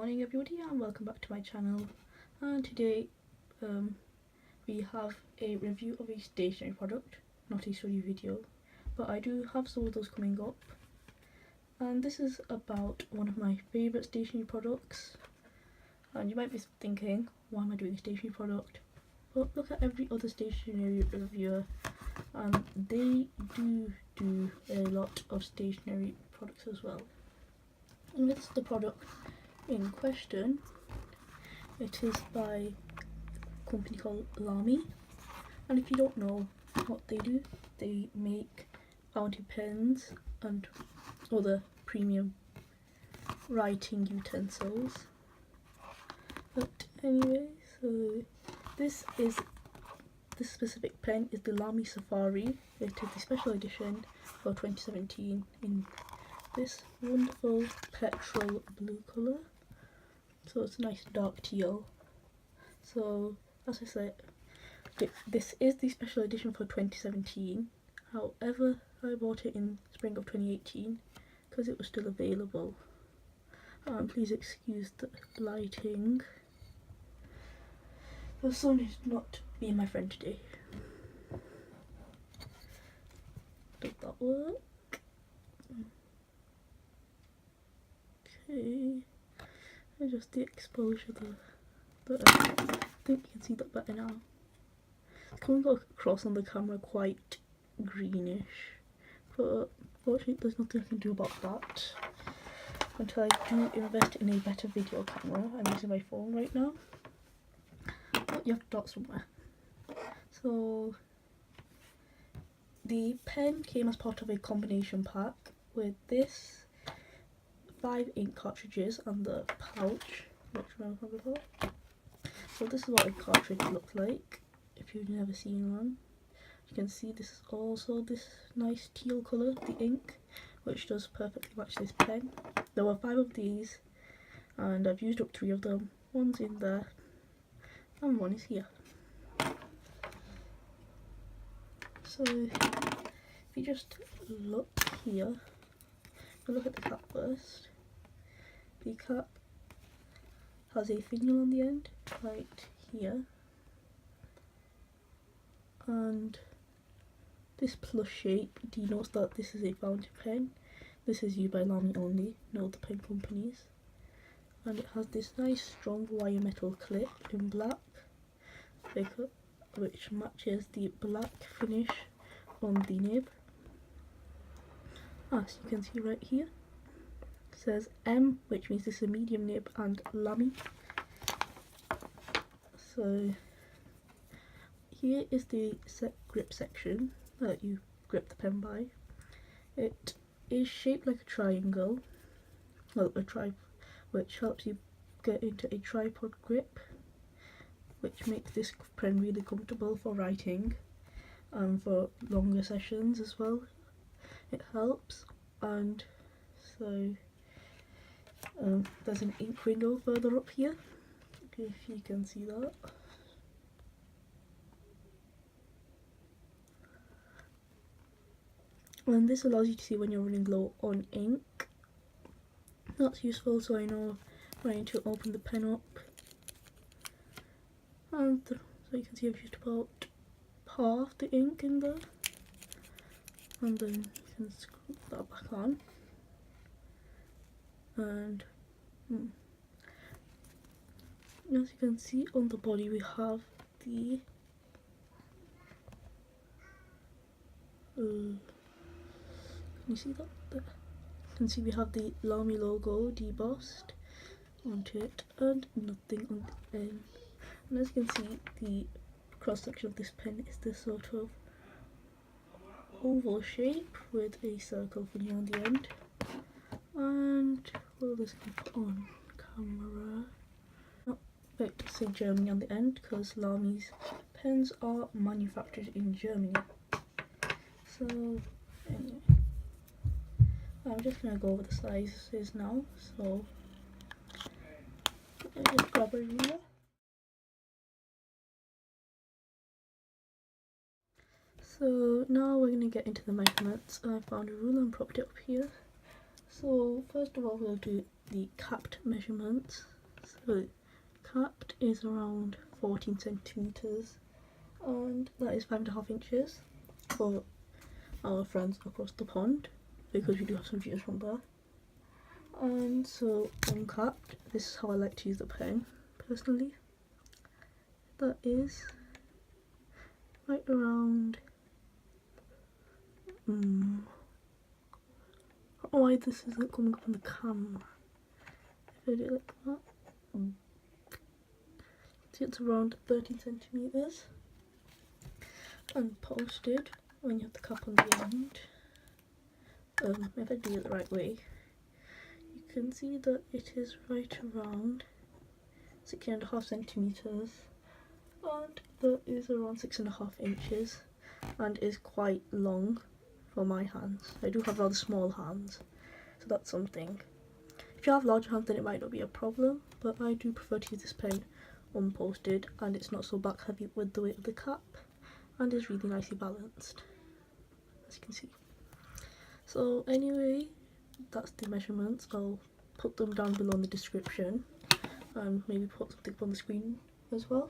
morning everybody, and welcome back to my channel. And today we have a review of a stationery product, not a study video, but I do have some of those coming up. And this is about one of my favourite stationery products. And you might be thinking, why am I doing a stationery product? But look at every other stationery reviewer, and they do a lot of stationery products as well. And this is the product in question. It is by a company called Lamy, and if you don't know what they do, they make fountain pens and other premium writing utensils. But anyway, so this specific pen is the Lamy Safari. It is the special edition for 2017 in this wonderful petrol blue colour, so it's a nice dark teal. So as I said, this is the special edition for 2017, however I bought it in spring of 2018 because it was still available. Please excuse the lighting, the sun is not being my friend today. Does that work? Okay, adjust the exposure there. I think you can see that better now. It's coming across on the camera quite greenish, but fortunately there's nothing I can do about that until I do invest in a better video camera. I'm using my phone right now, but you have to start somewhere. So the pen came as part of a combination pack with this 5 ink cartridges and the pouch, which I remember before. So this is what a cartridge looks like if you've never seen one. You can see this is also this nice teal colour, the ink, which does perfectly match this pen. There were 5 of these and I've used up 3 of them. One's in there and one is here. So if you just look here, we'll look at the cap first. The cap has a finial on the end, right here, and this plus shape denotes that this is a fountain pen. This is used by Lamy only, no other pen companies. And it has this nice strong wire metal clip in black, which matches the black finish on the nib. As you can see right here, it says M, which means this is a medium nib, and Lamy. So here is the grip section that you grip the pen by. It is shaped like a triangle, well, which helps you get into a tripod grip, which makes this pen really comfortable for writing and for longer sessions as well. It helps. And so there's an ink window further up here, if you can see that. And this allows you to see when you're running low on ink. That's useful, so I know when I need to open the pen up. And so you can see I've used about half the ink in there, and then you can screw that back on. And as you can see on the body, we have the can you see that? There. You can see we have the Lamy logo debossed onto it and nothing on the end. And as you can see, the cross section of this pen is this sort of oval shape with a circle finial on the end. And will this come on camera? Not about to say Germany on the end, because Lamy's pens are manufactured in Germany. So anyway, I'm just gonna go over the sizes now. So let me just grab a ruler. So now we're going to get into the measurements. I found a ruler and propped it up here. So first of all we'll do the capped measurements. So capped is around 14 centimeters, and that is 5.5 inches for our friends across the pond, because we do have some viewers from there. And so uncapped, this is how I like to use the pen personally. That is right around, I don't know why this isn't coming up on the camera. If I do it like that, see, it's around 13 centimeters, and posted when you have the cap on the end. If I do it the right way, you can see that it is right around 16.5 centimeters, and that is around 6.5 inches, and is quite long for my hands. I do have rather small hands, so that's something. If you have large hands, then it might not be a problem, but I do prefer to use this pen unposted, and it's not so back heavy with the weight of the cap, and is really nicely balanced, as you can see. So anyway, that's the measurements. I'll put them down below in the description, and maybe put something up on the screen as well.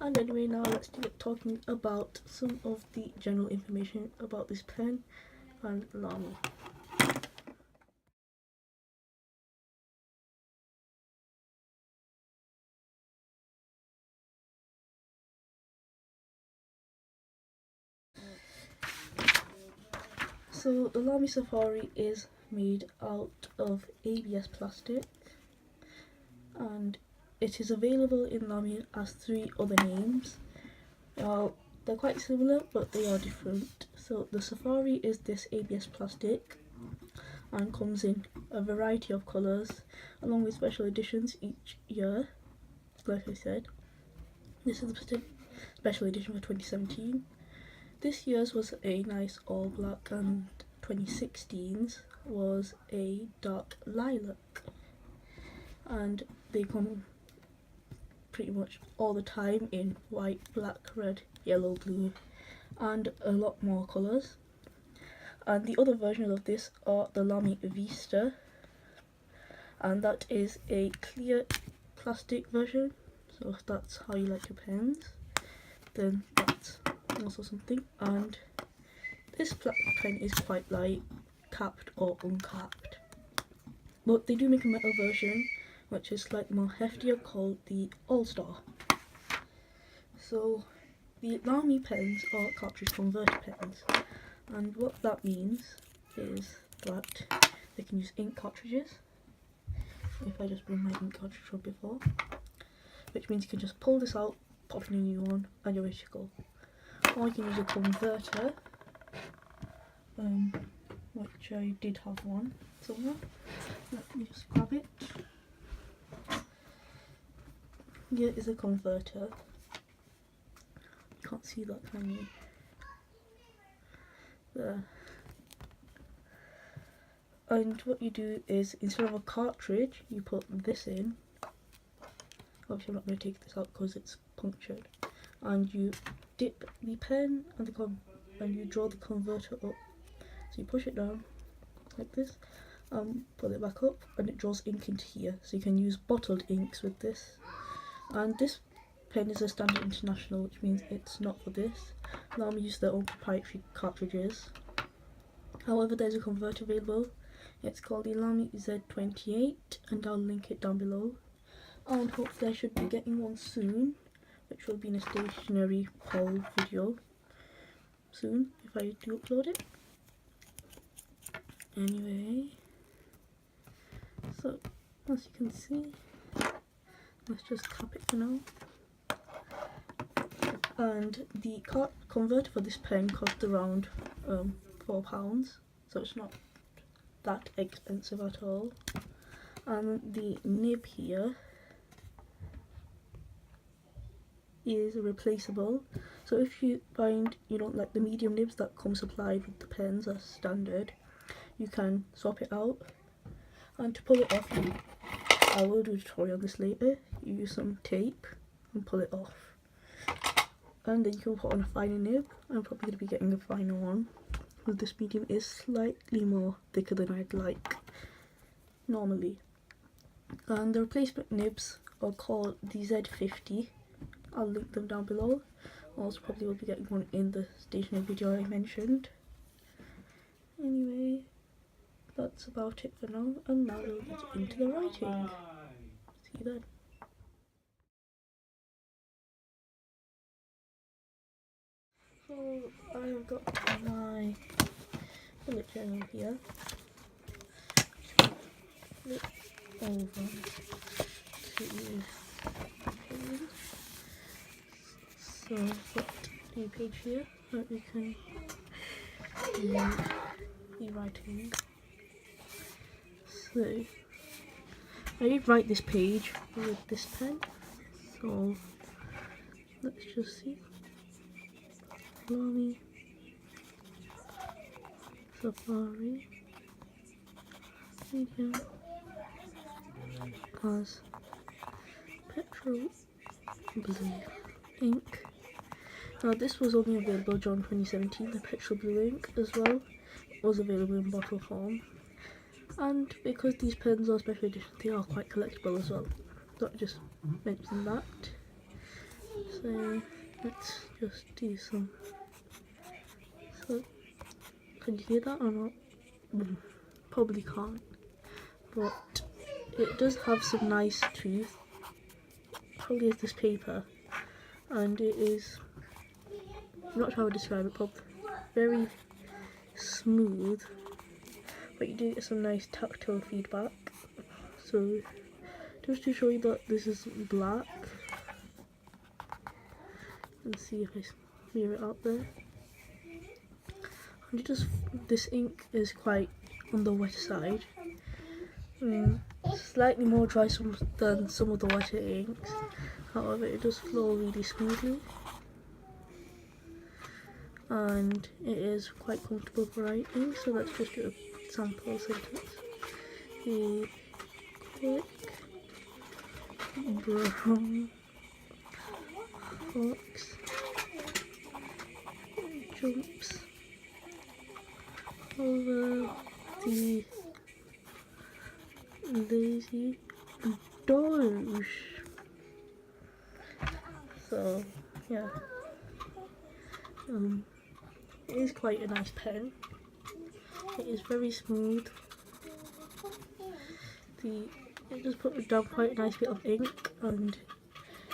And anyway, now let's get talking about some of the general information about this pen and Lamy. So the Lamy Safari is made out of ABS plastic, and it is available in Lamy as 3 other names. Now they're quite similar, but they are different. So the Safari is this ABS plastic and comes in a variety of colours, along with special editions each year. Like I said, this is the special edition for 2017. This year's was a nice all black, and 2016's was a dark lilac, and they come pretty much all the time in white, black, red, yellow, blue, and a lot more colours. And the other versions of this are the Lamy Vista, and that is a clear plastic version. So if that's how you like your pens, then that's also something. And this pen is quite light, capped or uncapped, but they do make a metal version which is slightly more heftier, called the All-Star. So the Lamy pens are cartridge converter pens, and what that means is that they can use ink cartridges. If I just bring my ink cartridge from before, which means you can just pull this out, pop in a new one, and you're ready to go. Or you can use a converter, which I did have one somewhere. Let me just grab it. Here is a converter. You can't see that, can you? There. And what you do is, instead of a cartridge, you put this in. Obviously I'm not going to take this out because it's punctured. And you dip the pen and you draw the converter up. So you push it down like this, pull it back up, and it draws ink into here. So you can use bottled inks with this. And this pen is a standard international, which means it's not for this. Lamy use their own proprietary cartridges. However, there's a converter available. It's called the Lamy Z28, and I'll link it down below. And hopefully I should be getting one soon, which will be in a stationary haul video soon if I do upload it. Anyway, so as you can see, let's just cap it for now. And the converter for this pen cost around £4, so it's not that expensive at all. And the nib here is replaceable, so if you find you don't like the medium nibs that come supplied with the pens as standard, you can swap it out. And to pull it off, I will do a tutorial on this later, you use some tape and pull it off, and then you can put on a finer nib. I'm probably going to be getting a finer one, because this medium is slightly more thicker than I'd like normally. And the replacement nibs are called the Z50. I'll link them down below. Also probably will be getting one in the stationery video I mentioned. Anyway, that's about it for now, and now we'll get into the writing. See you then. So I've got my bullet journal here. Flip over to the page. So I've got a page here that we can be writing. So I did write this page with this pen, so let's just see. Lamy Safari medium has Petrol Blue ink. Now this was only available June 2017, the Petrol Blue ink as well was available in bottle form. And because these pens are special edition, they are quite collectible as well. Thought I'd just mention that. So let's just do some. So can you hear that or not? Probably can't. But it does have some nice tooth. Probably is this paper, and it is, I'm not sure how to describe it, but very smooth. But you do get some nice tactile feedback. So just to show you that this is black, and see if I smear it out there. And this ink is quite on the wet side, slightly more dry than some of the wetter inks. However, it does flow really smoothly, and it is quite comfortable for writing. So let's just do a sample sentence. A quick brown fox jumps over the lazy doge. So yeah, it is quite a nice pen. It is very smooth. It does put down quite a nice bit of ink, and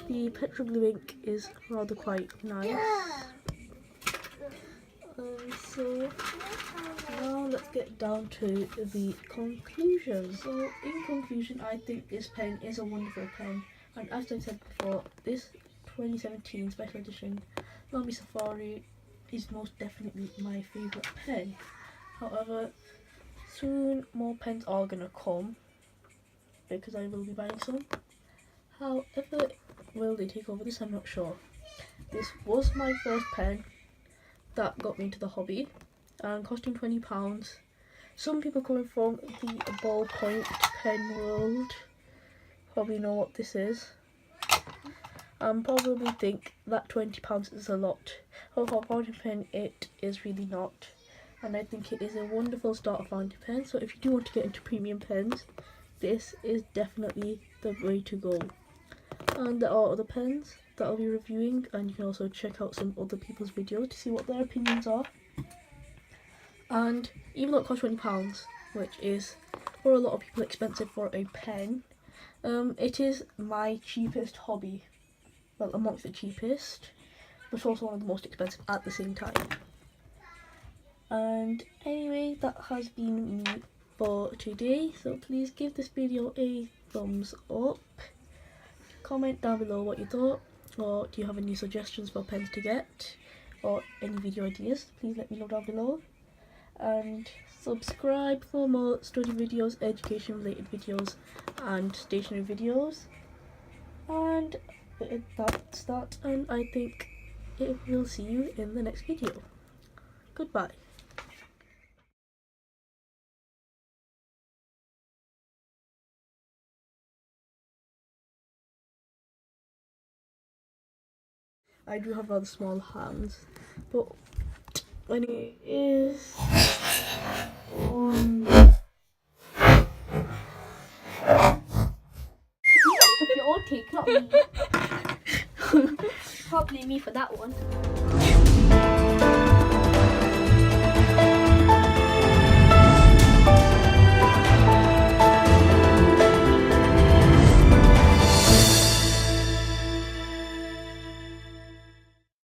the Petrol Blue ink is rather quite nice. So now let's get down to the conclusion. So in conclusion, I think this pen is a wonderful pen, and as I said before, this 2017 special edition Lamy Safari is most definitely my favourite pen. However, soon more pens are gonna come because I will be buying some. However, will they take over this? I'm not sure. This was my first pen that got me into the hobby, and costing £20. Some people coming from the ballpoint pen world probably know what this is, and probably think that £20 is a lot. However, for a fountain pen it is really not, and I think it is a wonderful starter fountain pen. So if you do want to get into premium pens, this is definitely the way to go. And there are other pens that I'll be reviewing, and you can also check out some other people's videos to see what their opinions are. And even though it costs £20, which is for a lot of people expensive for a pen, it is my cheapest hobby. Well, amongst the cheapest, but also one of the most expensive at the same time. And anyway, that has been me for today. So please give this video a thumbs up. Comment down below what you thought, or do you have any suggestions for pens to get, or any video ideas, please let me know down below. And subscribe for more study videos, education related videos and stationery videos. And that's that, and I think it will see you in the next video. Goodbye. I do have rather small hands, but when it is on take, not me. Probably me for that one.